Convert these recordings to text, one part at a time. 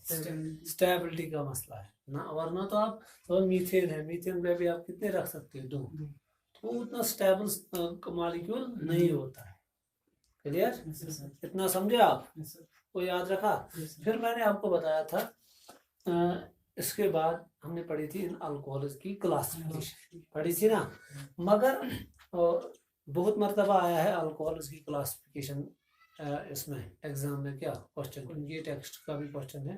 Stability का मसला है ना, वरना तो आप तो मीथेन है, मीथेन में भी आप कितने रख सकते हो, 2, तो उतना स्टेबल मॉलिक्यूल नहीं होता है। क्लियर, इतना समझे आप, वो याद रखा। फिर मैंने आपको बताया था इसके बाद हमने पढ़ी थी इन अल्कोहल्स की क्लासिफिकेशन पढ़ी थी ना, मगर बहुत मर्तबा आया है अल्कोहल्स की क्लासिफिकेशन इसमें एग्जाम में क्या क्वेश्चन, ये टेक्स्ट का भी क्वेश्चन है,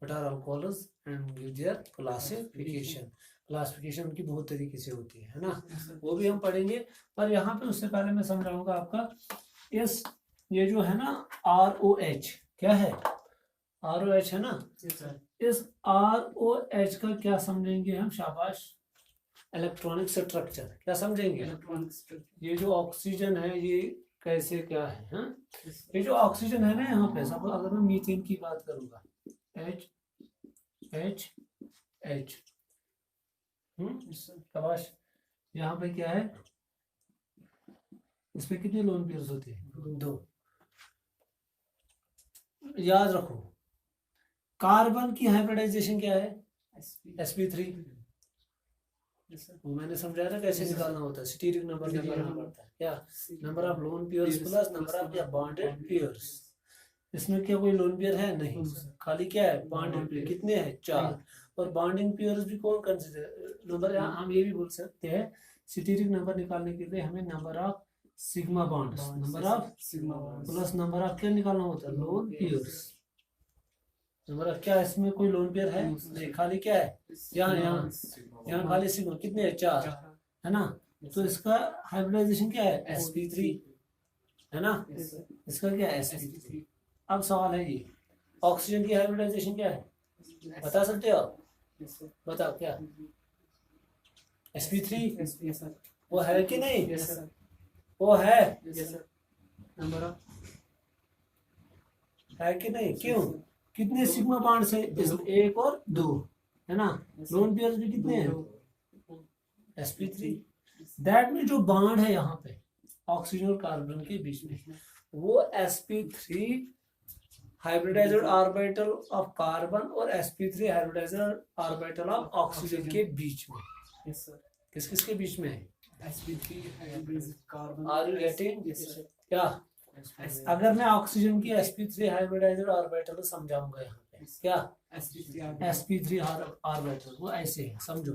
what are alcohols and give their classification. Classification की बहुत तरीके से होती है ना, वो भी हम पढ़ेंगे। पर यहाँ पे उससे पहले मैं समझाऊंगा आपका इस ये जो है ना ROH, क्या है ROH है ना, इस ROH का क्या समझेंगे हम, शाबाश, इलेक्ट्रॉनिक स्ट्रक्चर, क्या समझेंगे, ये जो ऑक्सीजन है ये कैसे क्या है, हाँ? ये जो ऑक्सीजन है ना यहाँ पे, सब अगर मैं मीथेन की बात करूंगा, H शाबाश, यहाँ पे क्या है, इसमें कितने लोन पेयर्स होते हैं, 2। याद रखो कार्बन की हाइब्रिडाइजेशन क्या है, sp3, वो मैंने समझाया ना कैसे निकालना होता है, स्टीरिक नंबर निकालना पड़ता है, क्या number of lone pairs plus number of क्या बॉन्डेड पेयर्स। इसमें क्या कोई लोन पेयर है नहीं, खाली क्या है बॉन्डेड पेयर, कितने हैं 4, और बॉन्डिंग पेयर्स भी कौन कंसीडर नंबर, हम ये भी बोल सकते हैं स्टीरिक नंबर निकालने के लिए हमें number of sigma bonds, number of sigma plus number of क्या निकालना होता है लोन पेयर्स, नंबर ऑफ क्या इसमें कोई लोन पेयर है नहीं, खाली क्या है यहाँ यहाँ यहाँ खाली सिग्मा, कितने हैं 4 है ना, तो इसका हाइब्रिडाइजेशन क्या है sp3 है ना, इसका क्या है sp3। अब सवाल है ये ऑक्सीजन की हाइब्रिडाइजेशन क्या है, बता सकते हो आप, बताओ क्या sp3, वो है कि नहीं, वो है नंबर ऑफ है कि नहीं, क्यों, कितने सिग्मा बॉन्ड से, इसमें 1 और 2 है ना, लोन पेयर्स भी कितने हैं sp3। दैट मीन जो बॉन्ड है यहाँ पे ऑक्सीजन और कार्बन के बीच में, वो sp3 hybridised orbital of carbon और sp3 hybridised orbital of oxygen के बीच में, किस किस के बीच में है, आर यू गेटिंग क्या, अगर मैं ऑक्सीजन की sp3 हाइब्रिडाइज्ड ऑर्बिटल समझाऊंगा यहाँ पे, क्या sp3 ऑर्बिटल, वो ऐसे है समझो,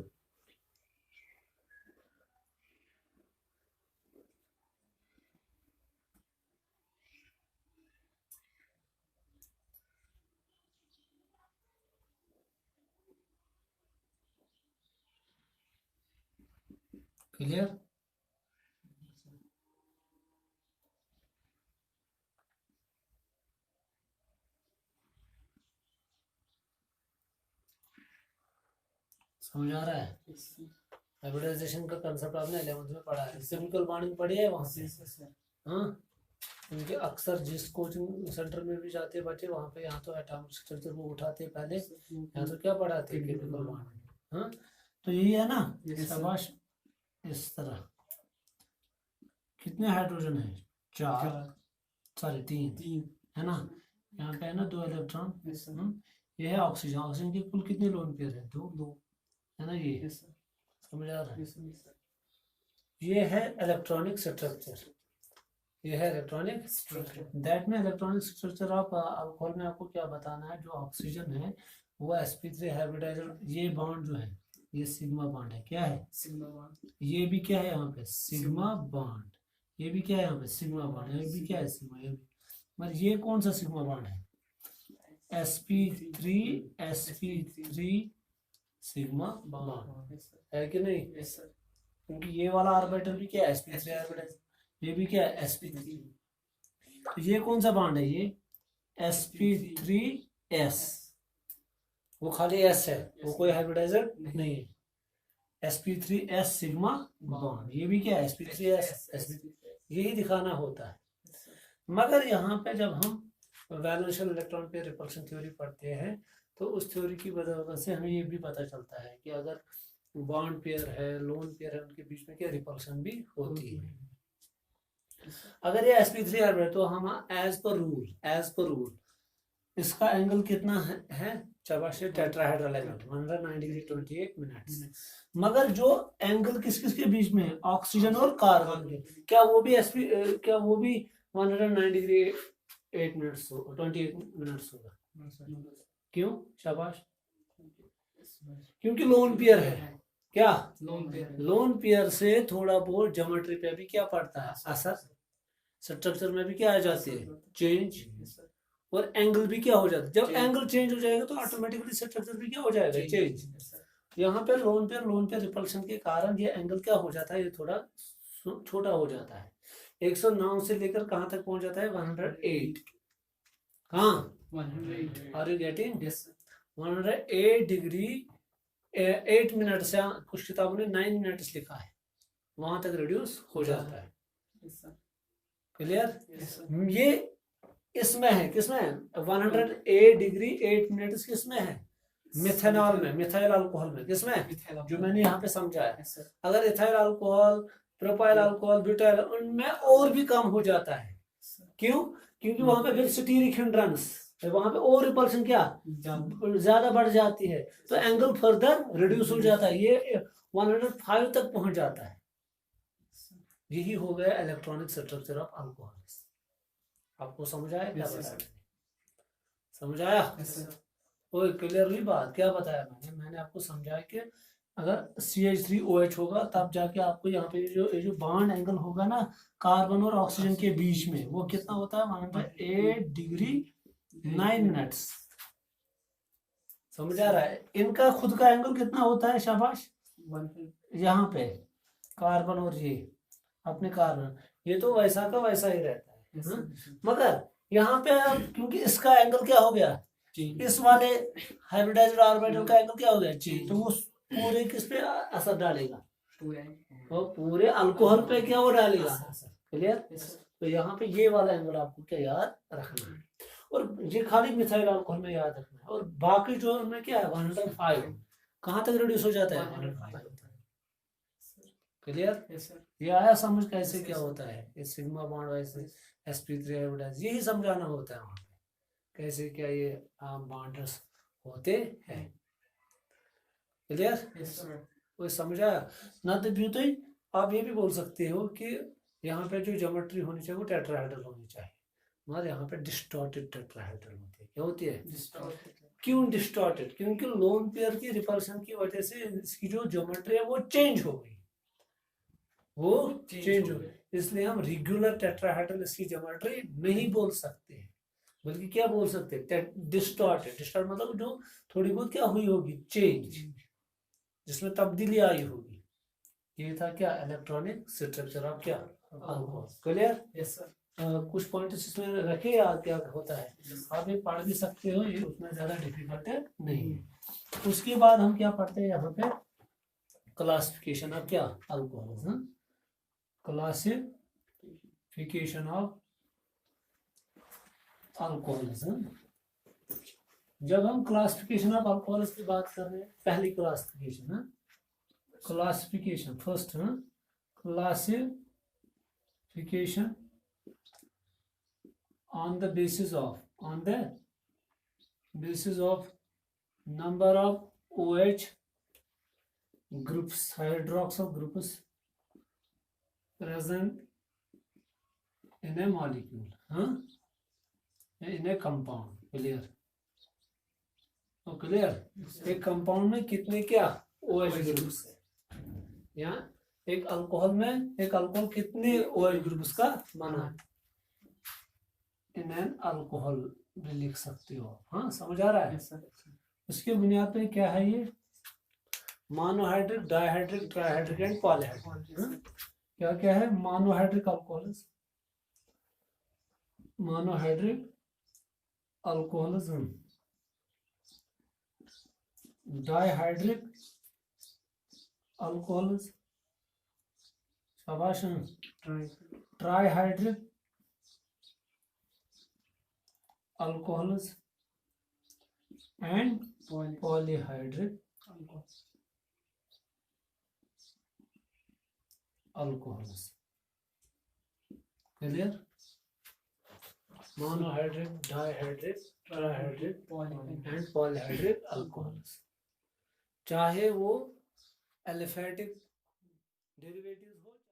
क्लियर, समझ आ रहा है, हाइब्रिडाइजेशन का कंसेप्ट आपने 11th में पढ़ा है, केमिकल बॉन्डिंग पढ़ी है वहां से, हाँ, उनके अक्सर जिस कोचिंग सेंटर में भी जाते हैं बच्चे वहां पे, यहाँ तो एटॉमिक स्ट्रक्चर को उठाते पहले, यहाँ तो क्या पढ़ाते हैं केमिकल बॉन्डिंग, हाँ, तो यही है ना, शाबाश, इस तरह कितने हाइड्रोजन है 4, सॉरी 3 है ना, यहाँ पे है ना 2 इलेक्ट्रॉन, ये है ऑक्सीजन, ऑक्सीजन के कुल कितने लोन पेयर है 2 है ना, ये समझ आ रहा है, ये है इलेक्ट्रॉनिक स्ट्रक्चर, ये है इलेक्ट्रॉनिक स्ट्रक्चर, दैट में इलेक्ट्रॉनिक स्ट्रक्चर ऑफ अल्कोहल में आपको क्या बताना है, जो ऑक्सीजन है वो sp3 हाइब्रिडाइज्ड, ये बॉन्ड जो है ये सिग्मा बॉन्ड है, क्या है सिग्मा बॉन्ड, ये भी क्या है यहाँ पे सिग्मा बॉन्ड, ये भी क्या है यहाँ पे सिग्मा बॉन्ड, ये भी क्या है सिग्मा, ये भी, मगर ये कौन सा सिग्मा बॉन्ड है sp3 सिग्मा बॉन्ड है कि नहीं, क्योंकि ये वाला ऑर्बिटल भी क्या है sp3 ऑर्बिटल, ये भी क्या है sp3, तो ये कौन सा बॉन्ड है, ये sp3s, वो खाली s है, वो कोई हाइब्रिडाइजर नहीं है, sp3s सिग्मा बॉन्ड, ये भी क्या है sp3s, यही दिखाना होता है। मगर यहाँ पे जब हम वैलेंशियल इलेक्ट्रॉन पे रिपल्शन थ्योरी पढ़ते हैं तो उस थ्योरी की वजह से हमें ये भी पता चलता है कि अगर बॉन्ड पेयर है, लोन पेयर है, उनके बीच में क्या रिपल्शन भी होती है। अगर ये sp3 है तो हम एज पर रूल इसका एंगल कितना है शाबाश, टेट्राहेड्रल एंगल 109 डिग्री 28 मिनट्स। मगर जो एंगल किस किस के बीच में है, ऑक्सीजन और कार्बन के, क्या वो भी 109 डिग्री 8 मिनट्स 28 मिनट्स होगा? क्यों? शाबाश, क्योंकि लोन पेयर है। क्या लोन पेयर से थोड़ा बहुत ज्योमेट्री पे भी क्या पड़ता है असर, स्ट्रक्चर में भी क्या आ जाती है चेंज, और एंगल भी क्या हो जाता है। जब एंगल चेंज हो जाएगा तो ऑटोमेटिकली स्ट्रक्चर भी क्या हो जाएगा चेंज। यहाँ पे लोन पेयर रिपल्शन के कारण ये एंगल क्या हो जाता है, ये थोड़ा छोटा हो जाता है। 109 से लेकर कहाँ तक पहुंच जाता है 108। कहाँ? Are you getting? 108 degree 8 minute से, कुछ किताबों ने 9 मिनट्स लिखा है, वहां तक रिड्यूस हो जाता है। क्लियर? ये इसमें है, किसमें है 108 डिग्री 8 मिनट्स किसमें है, मिथेनॉल में, मिथाइल अल्कोहल में, किसमें जो मैंने यहाँ पे समझा है। अगर ethyl alcohol, propyl alcohol, butyl, उनमें और भी कम हो जाता है। क्यों? क्योंकि वहां पे फिर स्टीरिक हिंड्रेंस, वहां पे और रिपल्शन क्या ज्यादा बढ़ जाती है, तो एंगल फर्दर रिड्यूस हो जाता है, ये 105 तक पहुंच जाता है। यही हो गया इलेक्ट्रॉनिक स्ट्रक्चर ऑफ अल्कोहल। आपको समझ आया क्या बताया? समझ आया? कोई क्लियरली बात क्या बताया मैंने आपको समझाया कि अगर CH3OH होगा तब जाके आपको यहाँ पे जो बॉन्ड एंगल होगा ना कार्बन और ऑक्सीजन के बीच में, वो कितना होता है 108 डिग्री 9 मिनट्स। समझ आ रहा है? इनका खुद का एंगल कितना होता है शाबाश, यहाँ पे कार्बन और ये अपने कार्बन, ये तो वैसा का वैसा ही रहता है। मगर यहाँ पे क्योंकि इसका एंगल क्या हो गया, इस वाले हाइब्रिडाइज्ड ऑर्बिटल का एंगल क्या हो गया चेंज, तो वो पूरे किस पे असर डालेगा, तो पूरे अल्कोहल पे क्या वो डालेगा। क्लियर? तो यहाँ पे ये वाला एंगल आपको क्या याद रखना है, और ये खाली मिथाइल अल्कोहल में याद रखना है, और बाकी जो उनमें क्या है 105 कहाँ तक रिड्यूस हो जाता है 105। क्लियर? ये आया समझ कैसे क्या होता है, ये सिग्मा बॉन्ड वैसे sp3 हाइब्रिडाइज, यही समझाना होता है वहाँ पे कैसे क्या ये बॉन्ड्स होते हैं। क्लियर? कोई समझा ना? तो भी तो आप ये भी बोल सकते हो कि यहाँ पे जो ज्योमेट्री होनी चाहिए वो टेट्राहेड्रल होनी चाहिए, मगर यहाँ पे डिस्टॉर्टेड टेट्राहेड्रल होती है। क्या होती है? क्यों डिस्टॉर्टेड? क्योंकि लोन पेयर की रिपल्शन की वजह से इसकी जो ज्योमेट्री है वो चेंज हो गई, वो चेंज हो गई, इसलिए हम रेगुलर टेट्राहेड्रल इसकी ज्योमेट्री नहीं बोल सकते, बल्कि क्या बोल सकते हैं डिस्टॉर्टेड। डिस्टॉर्ट मतलब जो थोड़ी बहुत क्या हुई होगी चेंज, जिसमें तब्दीली आई होगी। ये था क्या इलेक्ट्रॉनिक स्ट्रक्चर ऑफ क्या अल्कोहल। क्लियर? Yes sir. कुछ पॉइंट्स इसमें रखे याद क्या होता है, आप ये पढ़ भी सकते हो, ये उतना ज्यादा डिफिकल्ट नहीं है। उसके बाद हम क्या पढ़ते हैं यहाँ पे क्लासिफिकेशन ऑफ क्या अल्कोहल, क्लासिफिकेशन ऑफ अल्कोहलिज्म। जब हम क्लासिफिकेशन ऑफ अल्कोहल की बात कर रहे हैं, पहली classification classification first classification on the basis of number of OH groups, hydroxyl groups present in a molecule, in a compound. Clear? Clear? एक कंपाउंड में कितने क्या OH ग्रुप्स है, यहाँ एक अल्कोहल में एक अल्कोहल कितने OH ग्रुप्स का बना है, इन एन अल्कोहल भी लिख सकते हो। हाँ समझ आ रहा है? इसके बुनियाद पे क्या है, ये monohydric, dihydric, trihydric and polyhydric. क्या क्या है? Monohydric alcohols, monohydric alcoholism, dihydric alcohols, शाबाश, trihydric alcohols and polyhydric alcohols. Clear? Monohydric, dihydric, trihydric and polyhydric alcohols, चाहे वो एलिफेटिक डेरिवेटिव्स हो